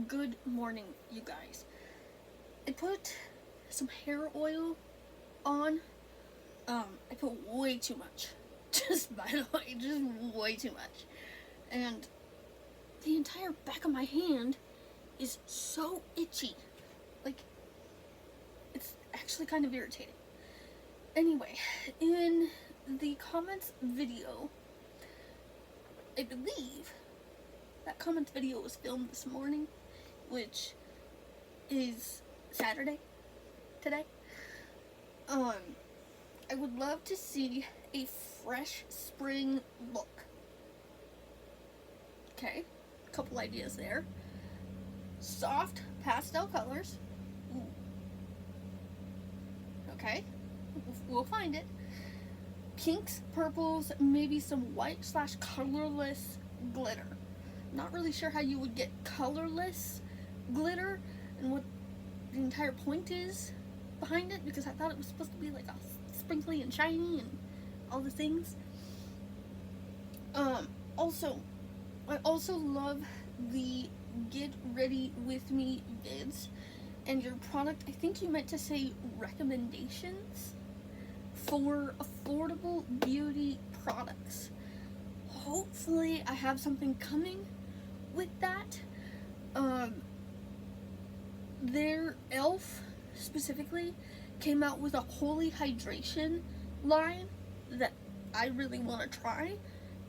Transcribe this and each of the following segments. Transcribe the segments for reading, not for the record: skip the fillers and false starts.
Good morning, you guys. I put some hair oil on. I put way too much. Just by the way, just way too much. And the entire back of my hand is so itchy. Like, it's actually kind of irritating. Anyway, in the comments video, I believe that comments video was filmed this morning, which is Saturday today. I would love to see a fresh spring look. Okay, a couple ideas there. Soft pastel colors. Ooh. Okay, we'll find it. Pinks, purples, maybe some white/colorless glitter. Not really sure how you would get colorless glitter and what the entire point is behind it, because I thought it was supposed to be like a sprinkly and shiny and all the things. I also love the Get Ready With Me vids, and your product, I think you meant to say recommendations for affordable beauty products. Hopefully I have something coming with that. Their e.l.f. specifically came out with a holy hydration line that I really want to try,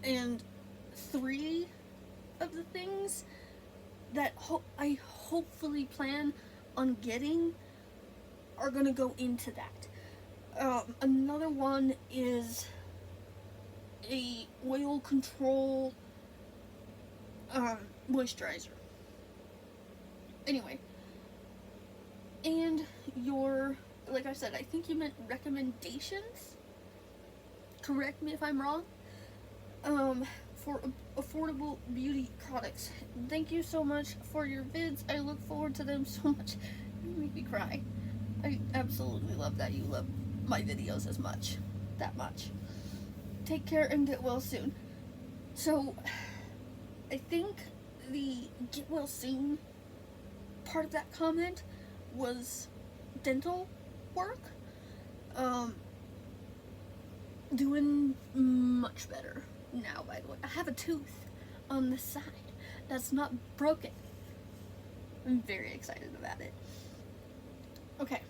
and 3 of the things that I hopefully plan on getting are gonna go into that. Another one is a oil control moisturizer. Anyway, and like I said, I think you meant recommendations. Correct me if I'm wrong. For affordable beauty products. Thank you so much for your vids. I look forward to them so much. You make me cry. I absolutely love that you love my videos as much. That much. Take care and get well soon. So, I think the get well soon part of that comment was dental work. Doing much better now, by the way. I have a tooth on the side that's not broken. I'm very excited about it. Okay.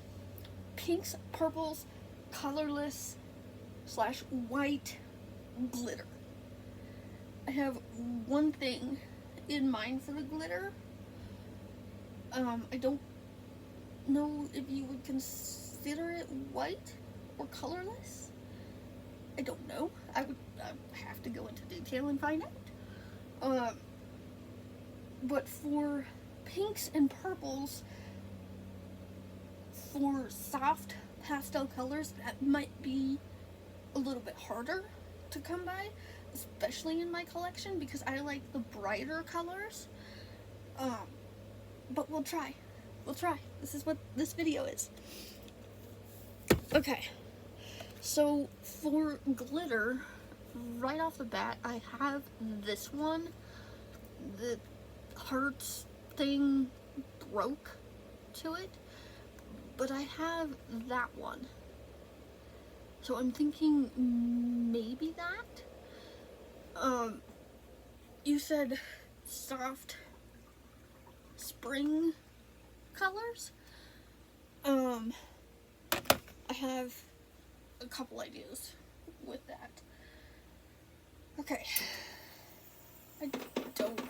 Pinks, purples, colorless / white glitter. I have one thing in mind for the glitter. I don't know if you would consider it white or colorless. I don't know. I would have to go into detail and find out. But for pinks and purples, for soft pastel colors, that might be a little bit harder to come by, especially in my collection, because I like the brighter colors. But we'll try. We'll try. This is what this video is. Okay. So, for glitter, right off the bat, I have this one. The hearts thing broke to it, but I have that one. So I'm thinking maybe that. You said soft spring colors. I have a couple ideas with that. Okay. I don't.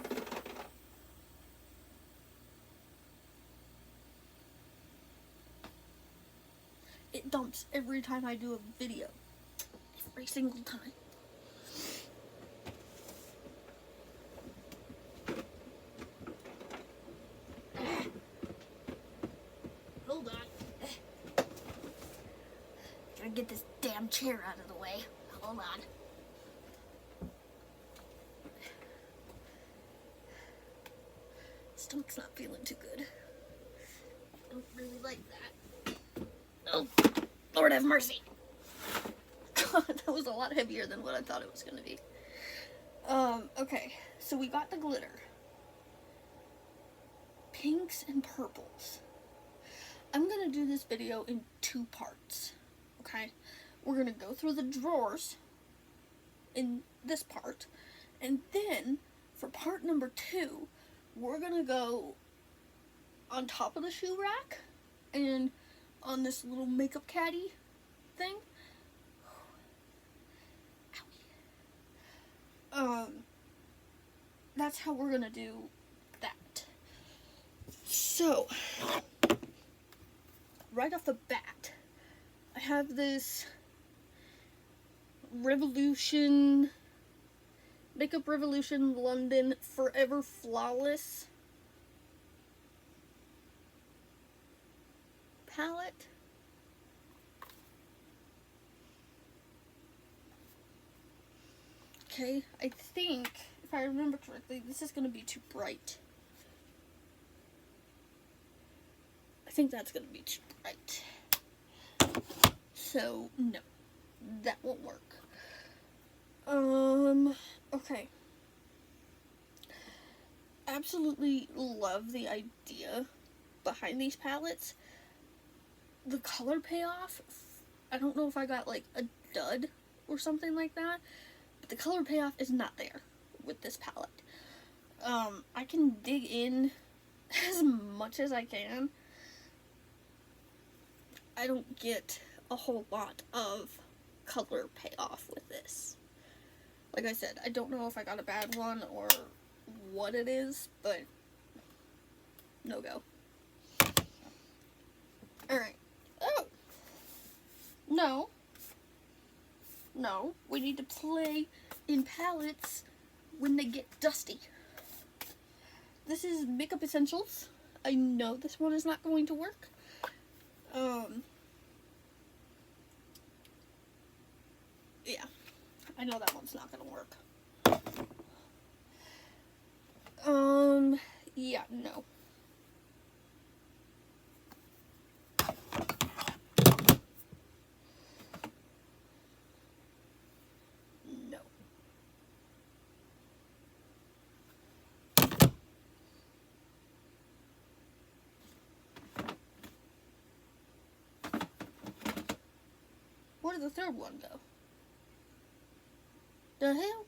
It dumps every time I do a video. Every single time. Hold on. Gotta get this damn chair out of the way. Hold on. Stomach's not feeling too good. I don't really like that. Oh, Lord have mercy. God, that was a lot heavier than what I thought it was going to be. Okay, so we got the glitter. pinks and purples. I'm gonna do this video in 2 parts, okay? We're gonna go through the drawers in this part, and then for part number 2, we're gonna go on top of the shoe rack and on this little makeup caddy thing. That's how we're gonna do that. So, right off the bat, I have this Makeup Revolution London Forever Flawless palette. Okay, I think, if I remember correctly, this is going to be too bright. I think that's going to be too bright. So, no, that won't work. Okay. Absolutely love the idea behind these palettes. The color payoff, I don't know if I got like a dud or something like that, but the color payoff is not there with this palette. I can dig in as much as I can. I don't get a whole lot of color payoff with this. Like I said, I don't know if I got a bad one or what it is, but no go. Alright. Oh! No. No, we need to play in palettes when they get dusty. This is Makeup Essentials. I know this one is not going to work. Yeah, I know that one's not gonna work. Yeah, no. No. Where did the third one go? The hell?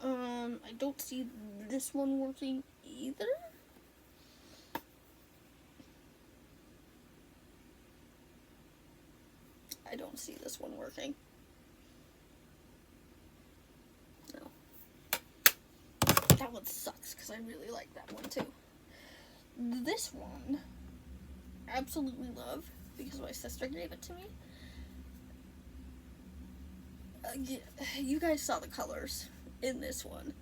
I don't see this one working either. I don't see this one working. No. That one sucks because I really like that one too. This one, absolutely love because my sister gave it to me. You guys saw the colors in this one.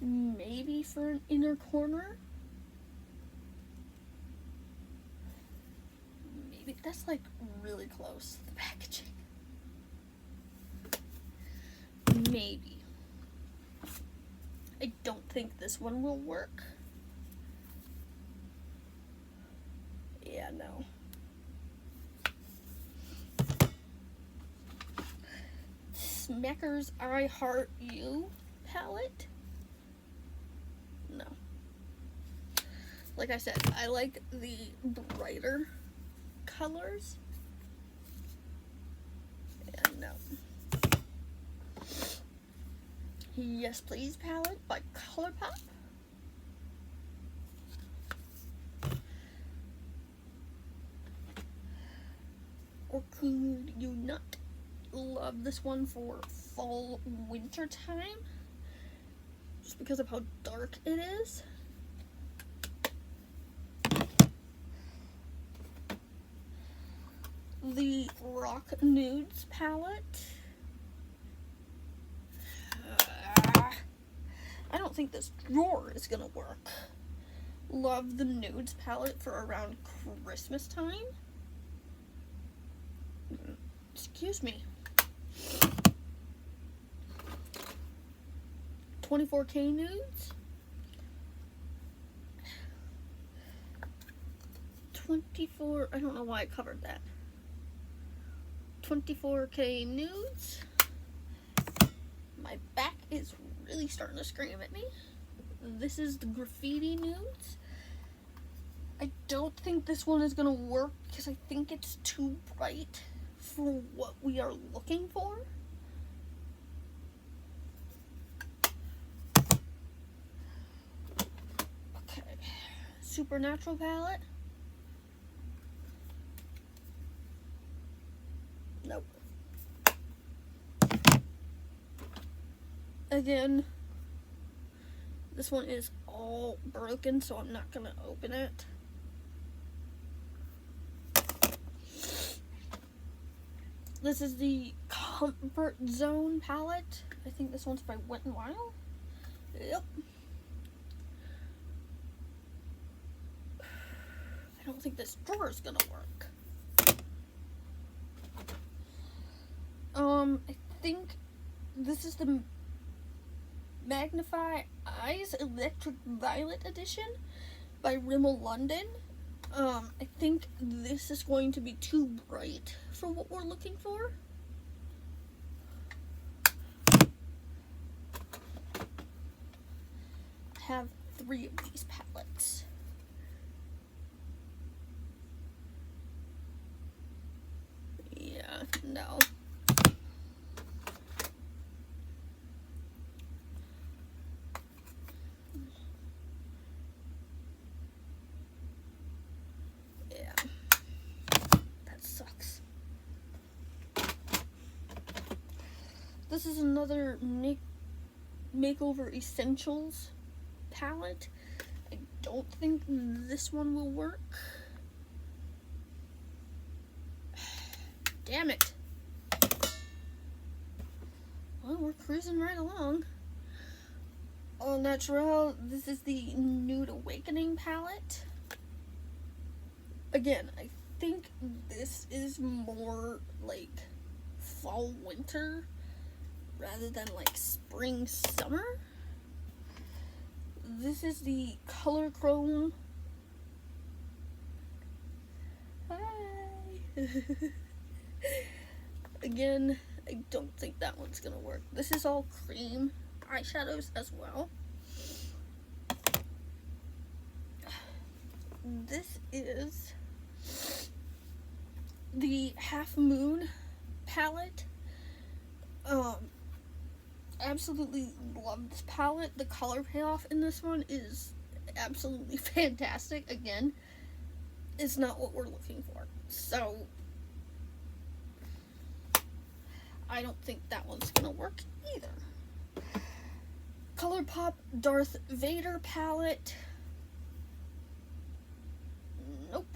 Maybe for an inner corner. Maybe that's like really close to the packaging. Maybe. I don't think this one will work. Yeah, no. Smacker's I Heart You palette. No. Like I said, I like the brighter colors. And no. Yes Please palette by ColourPop. Or could you not love this one for fall winter time? Just because of how dark it is. The Rock Nudes palette. I don't think this drawer is gonna work. Love the Nudes palette for around Christmas time. Excuse me. 24K Nudes. 24, I don't know why I covered that. 24K Nudes. My back is really starting to scream at me. This is the Graffiti Nudes. I don't think this one is gonna work because I think it's too bright for what we are looking for. Okay, Supernatural palette. Nope. Again, this one is all broken, so I'm not gonna open it. This is the Comfort Zone palette. I think this one's by Wet n Wild. Yep. I don't think this drawer is gonna work. I think this is the Magnify Eyes Electric Violet Edition by Rimmel London. I think this is going to be too bright for what we're looking for. I have 3 of these palettes. Yeah, no. This is another Makeover Essentials palette. I don't think this one will work. Damn it. Well, we're cruising right along. Au Naturel, this is the Nude Awakening palette. Again, I think this is more like fall winter rather than like spring summer. This is the Color Chrome. Hi. Again, I don't think that one's gonna work. This is all cream eyeshadows as well. This is the Half Moon palette. Absolutely love this palette. The color payoff in this one is absolutely fantastic. Again, it's not what we're looking for. So, I don't think that one's gonna work either. ColourPop Darth Vader palette. Nope.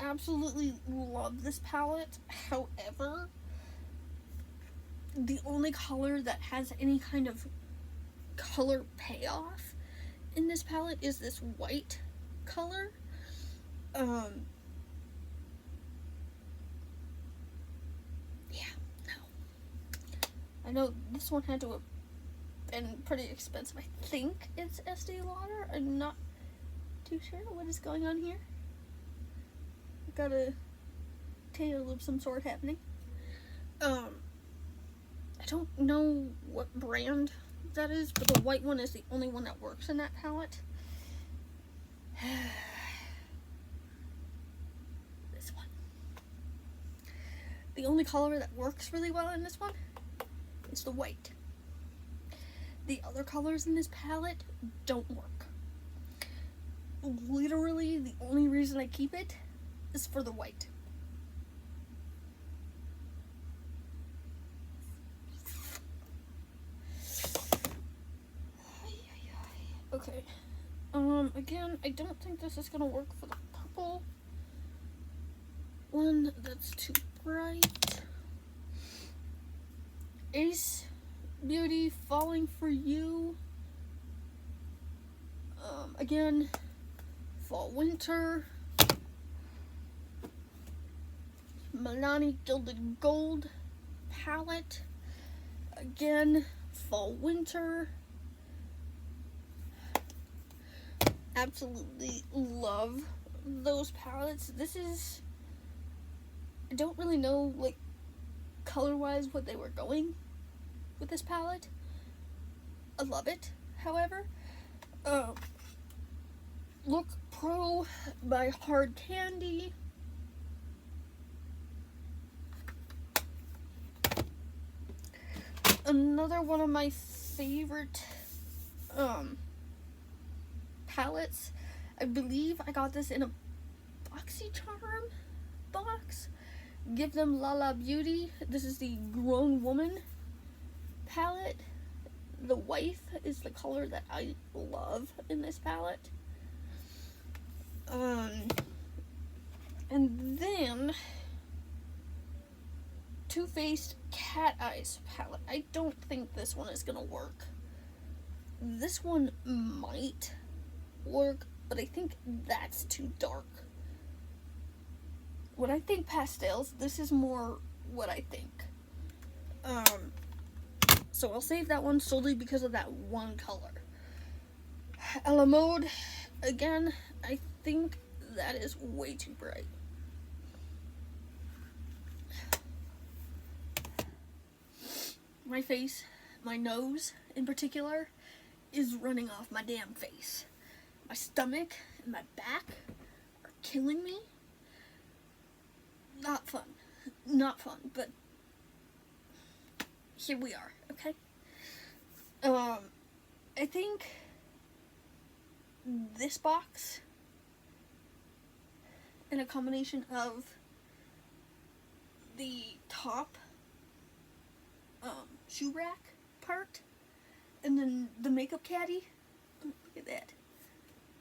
Absolutely love this palette. However, the only color that has any kind of color payoff in this palette is this white color. Yeah, no. I know this one had to have been pretty expensive. I think it's Estee Lauder. I'm not too sure what is going on here. Got a tail of some sort happening. I don't know what brand that is, but the white one is the only one that works in that palette. This one. The only color that works really well in this one is the white. The other colors in this palette don't work. Literally, the only reason I keep it is for the white. Okay. Again, I don't think this is gonna work for the purple one. That's too bright. Ace Beauty Falling for You. Again, fall winter. Milani Gilded Gold palette. Again, fall winter. Absolutely love those palettes. This is I don't really know, like, color-wise what they were going with this palette. I love it, however. Look Pro by Hard Candy. Another one of my favorite palettes. I believe I got this in a BoxyCharm box. Give Them La La Beauty. This is the Grown Woman palette. The wife is the color that I love in this palette. And then Too Faced Cat Eyes palette. I don't think this one is gonna work. This one might work, but I think that's too dark. When I think pastels, this is more what I think. So I'll save that one solely because of that one color. A la Mode, again, I think that is way too bright. My face, my nose in particular, is running off my damn face. My stomach and my back are killing me. Not fun. Not fun, but here we are, okay? I think this box and a combination of the top shoe rack part and then the makeup caddy. Look at that.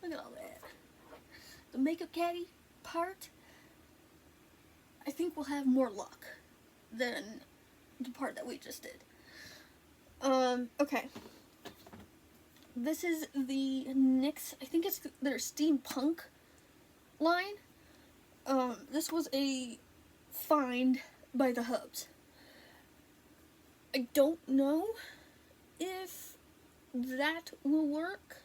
Look at all that. The makeup caddy part, I think we'll have more luck than the part that we just did. Okay. This is the NYX, I think it's their steampunk line. This was a find by the Hubs. I don't know if that will work.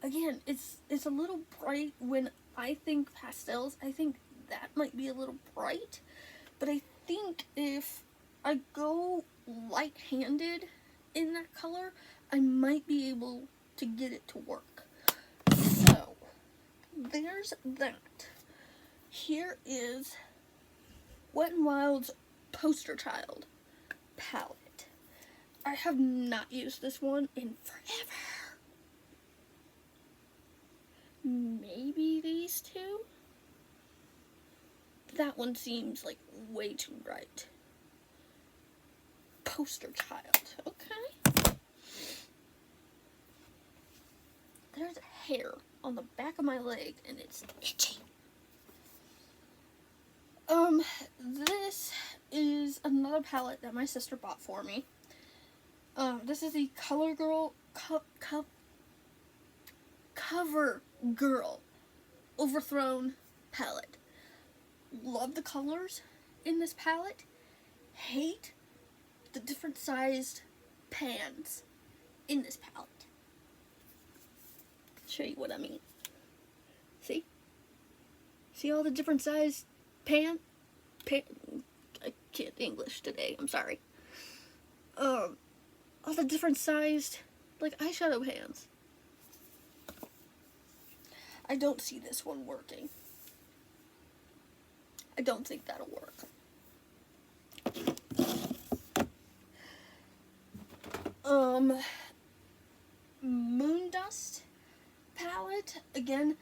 Again, it's a little bright. When I think pastels, I think that might be a little bright, but I think if I go light-handed in that color, I might be able to get it to work. So, there's that. Here is Wet n Wild's Poster Child palette. I have not used this one in forever. Maybe these two? That one seems like way too bright. Poster Child, okay. There's a hair on the back of my leg and it's itchy. This is another palette that my sister bought for me. This is the Cover Girl Overthrown palette. Love the colors in this palette. Hate the different sized pans in this palette. Show you what I mean. See? See all the different sized pan? I can't English today, I'm sorry. All the different sized, like, eyeshadow pans. I don't see this one working. I don't think that'll work. Moondust palette, again,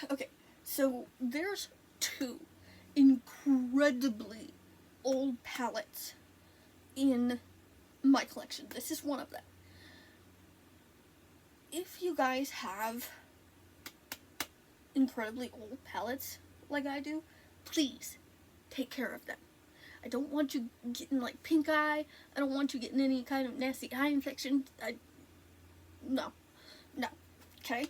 okay, so there's two incredibly old palettes in my collection. This is one of them. If you guys have incredibly old palettes like I do, please take care of them. I don't want you getting like pink eye. I don't want you getting any kind of nasty eye infection. No, okay?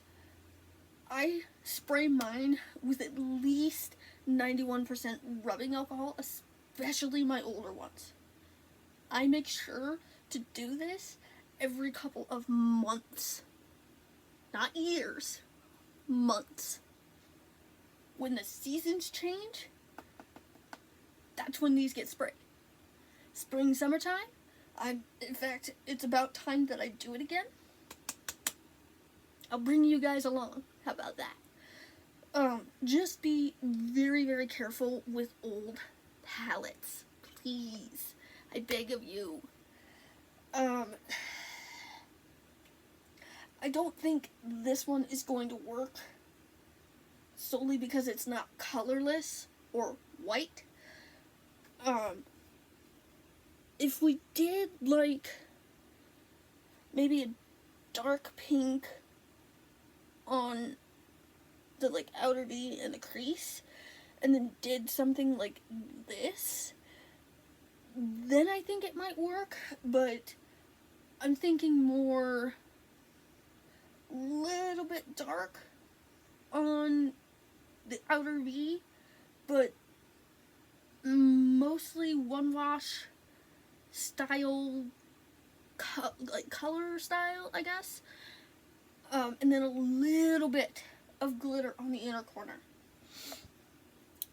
I spray mine with at least 91% rubbing alcohol, especially my older ones. I make sure to do this every couple of months. not years, months. When the seasons change, that's when these get sprayed. Spring, summertime, in fact, it's about time that I do it again. I'll bring you guys along. How about that? Just be very, very careful with old palettes. Please. I beg of you. I don't think this one is going to work solely because it's not colorless or white. If we did like maybe a dark pink on the like outer V and the crease, and then did something like this, then I think it might work. But I'm thinking more little bit dark on the outer V, but mostly one wash style, like color style, I guess. And then a little bit of glitter on the inner corner.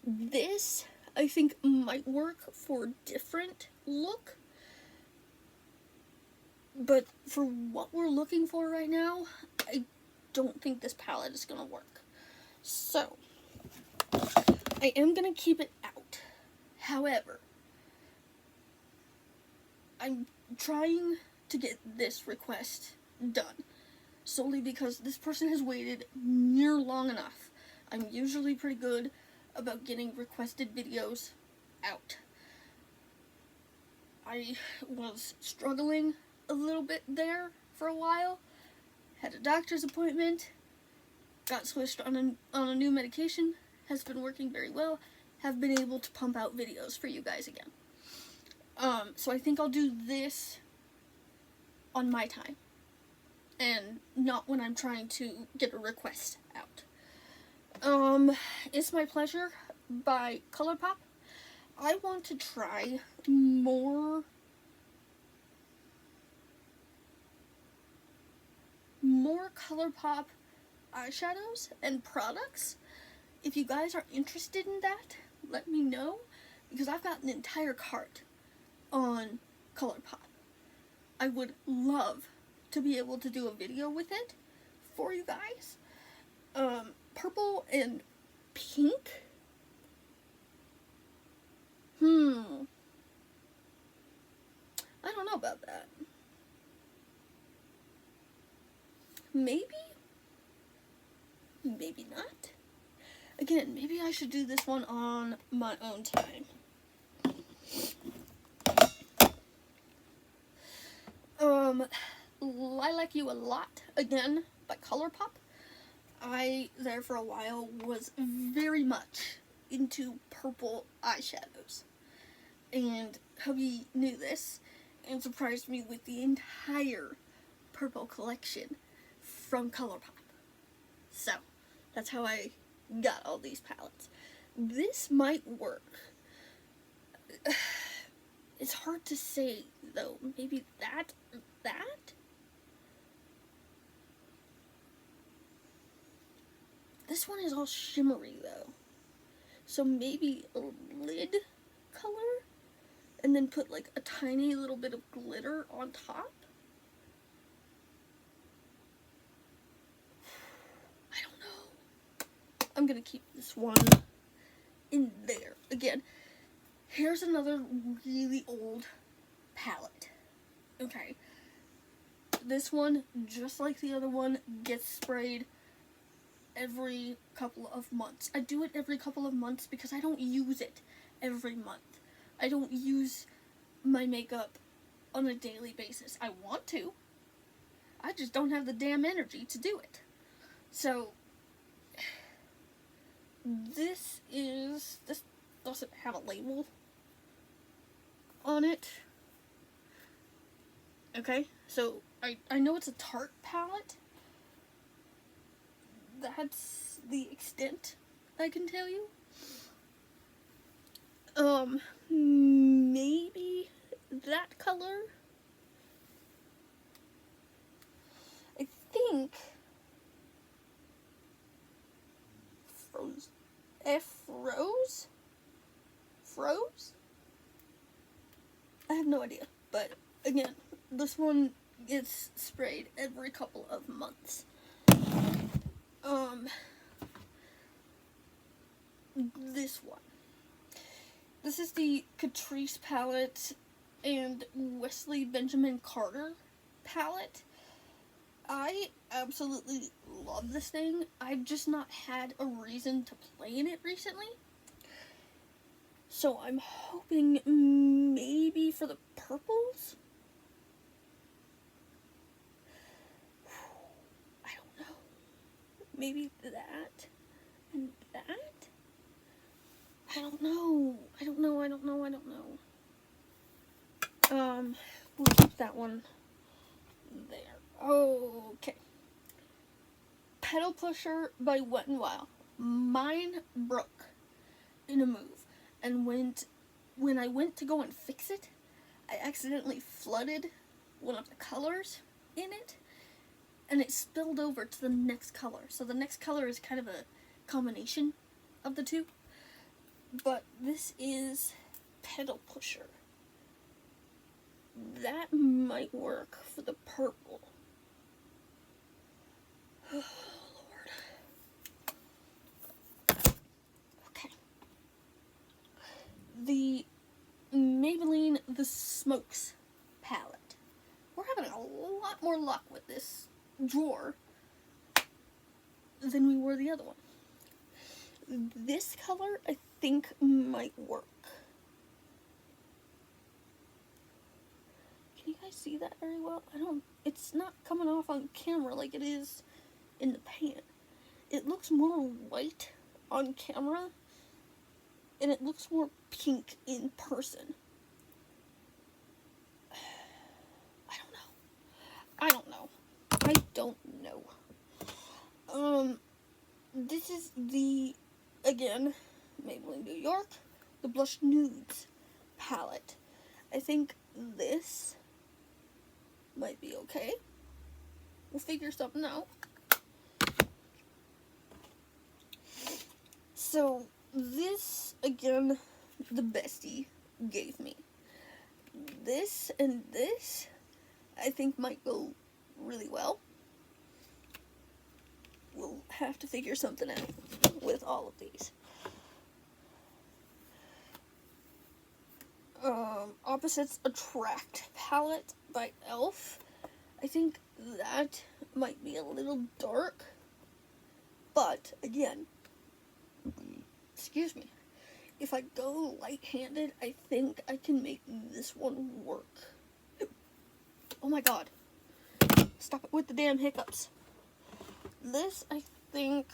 This, I think, might work for a different look. But for what we're looking for right now, I don't think this palette is going to work. So, I am going to keep it out. However, I'm trying to get this request done. Solely because this person has waited near long enough. I'm usually pretty good about getting requested videos out. I was struggling a little bit there for a while. Had a doctor's appointment. Got switched on a new medication. Has been working very well. Have been able to pump out videos for you guys again. So I think I'll do this on my time. And not when I'm trying to get a request out. It's My Pleasure by ColourPop. I want to try more ColourPop eyeshadows and products. If you guys are interested in that, let me know, because I've got an entire cart on ColourPop. I would love to be able to do a video with it for you guys. Purple and pink. I don't know about that. Maybe? Maybe not. Again, maybe I should do this one on my own time. I Like You a Lot, again, by ColourPop. I, there for a while, was very much into purple eyeshadows. And hubby knew this and surprised me with the entire purple collection from ColourPop. So, that's how I got all these palettes. This might work. It's hard to say, though. Maybe that? This one is all shimmery, though. So maybe a lid color? And then put, like, a tiny little bit of glitter on top? I don't know. I'm gonna keep this one in there. Again, here's another really old palette. Okay. This one, just like the other one, gets sprayed every couple of months. I do it every couple of months because I don't use it every month. I don't use my makeup on a daily basis. I want to. I just don't have the damn energy to do it. So, this doesn't have a label on it. Okay, so I know it's a Tarte palette. That's the extent I can tell you. Maybe that color. I think idea. But again, this one gets sprayed every couple of months. This one. This is the Catrice palette and Wesley Benjamin Carter palette. I absolutely love this thing. I've just not had a reason to play in it recently. So I'm hoping maybe for the purples? I don't know. Maybe that and that? I don't know. We'll keep that one there. Okay. Pedal Pusher by Wet n Wild. Mine broke in a move, and when I went to go and fix it, I accidentally flooded one of the colors in it, and it spilled over to the next color. So the next color is kind of a combination of the two. But this is Pedal Pusher. That might work for the purple. Oh, Lord. Okay. The Maybelline The Smokes palette. We're having a lot more luck with this drawer than we were the other one. This color, I think, might work. Can you guys see that very well? It's not coming off on camera like it is in the pan. It looks more white on camera, and it looks more pink in person. I don't know. This is the, again, Maybelline New York, the Blush Nudes palette. I think this might be okay. We'll figure something out. So, this, again, the bestie gave me. This and this, I think might go really well. We'll have to figure something out with all of these. Opposites Attract palette by e.l.f. I think that might be a little dark, but again, excuse me, if I go light-handed, I think I can make this one work. Oh my god. Stop it with the damn hiccups. This, I think,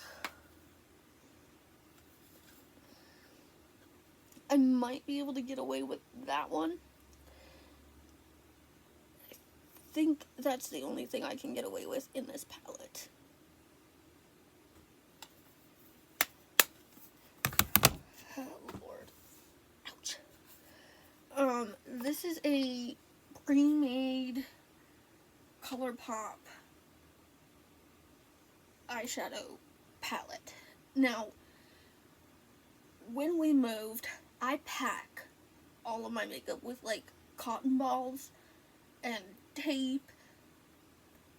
I might be able to get away with that one. I think that's the only thing I can get away with in this palette. Oh, Lord. Ouch. This is a pre-made ColourPop eyeshadow palette. Now, when we moved, I pack all of my makeup with like cotton balls and tape,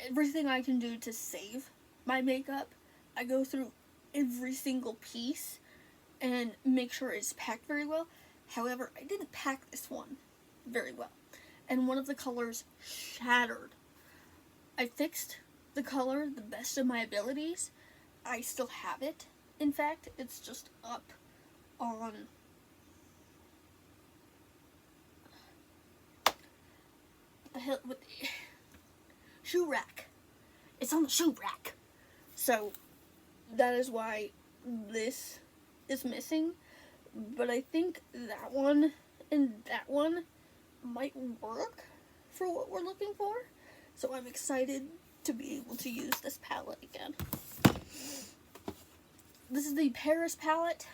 everything I can do to save my makeup. I go through every single piece and make sure it's packed very well. However, I didn't pack this one very well, and one of the colors shattered. I fixed the color the best of my abilities. I still have it. In fact, it's just up on the hill with the shoe rack. It's on the shoe rack. So that is why this is missing. But I think that one and that one might work for what we're looking for. So I'm excited to be able to use this palette again. This is the Paris palette.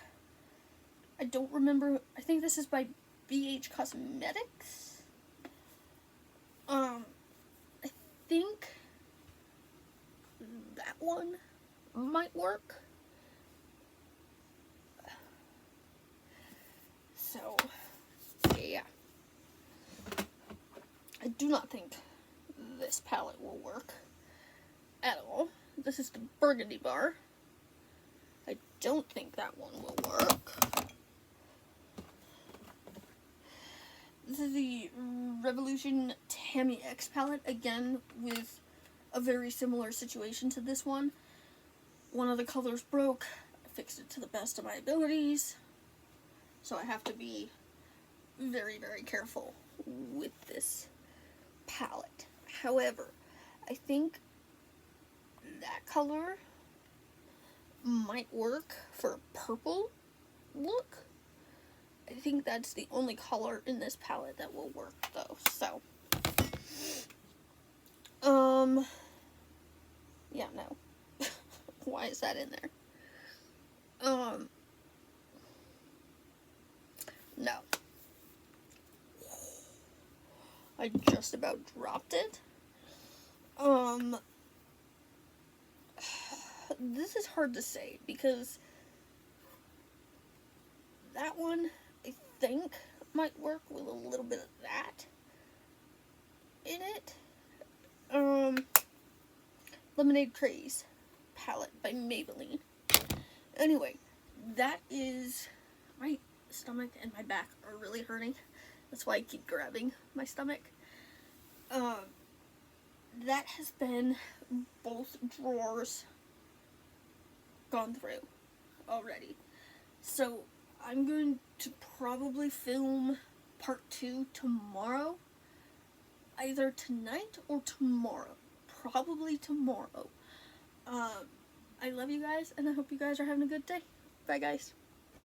I don't remember. I think this is by BH Cosmetics. I think that one might work. So, yeah. do not think this palette will work at all. This is the burgundy bar. I don't think that one will work. This is the Revolution Tammy X palette, again with a very similar situation to this one. One of the colors broke. I fixed it to the best of my abilities. So I have to be very, very careful with this palette. However, I think that color might work for a purple look. I think that's the only color in this palette that will work, though. So, yeah, no. Why is that in there? No. I just about dropped it. This is hard to say because that one I think might work with a little bit of that in it. Lemonade Craze palette by Maybelline. Anyway, that is, my stomach and my back are really hurting. That's why I keep grabbing my stomach. That has been both drawers gone through already. So I'm going to probably film part 2 tomorrow. Either tonight or tomorrow. Probably tomorrow. I love you guys, and I hope you guys are having a good day. Bye, guys.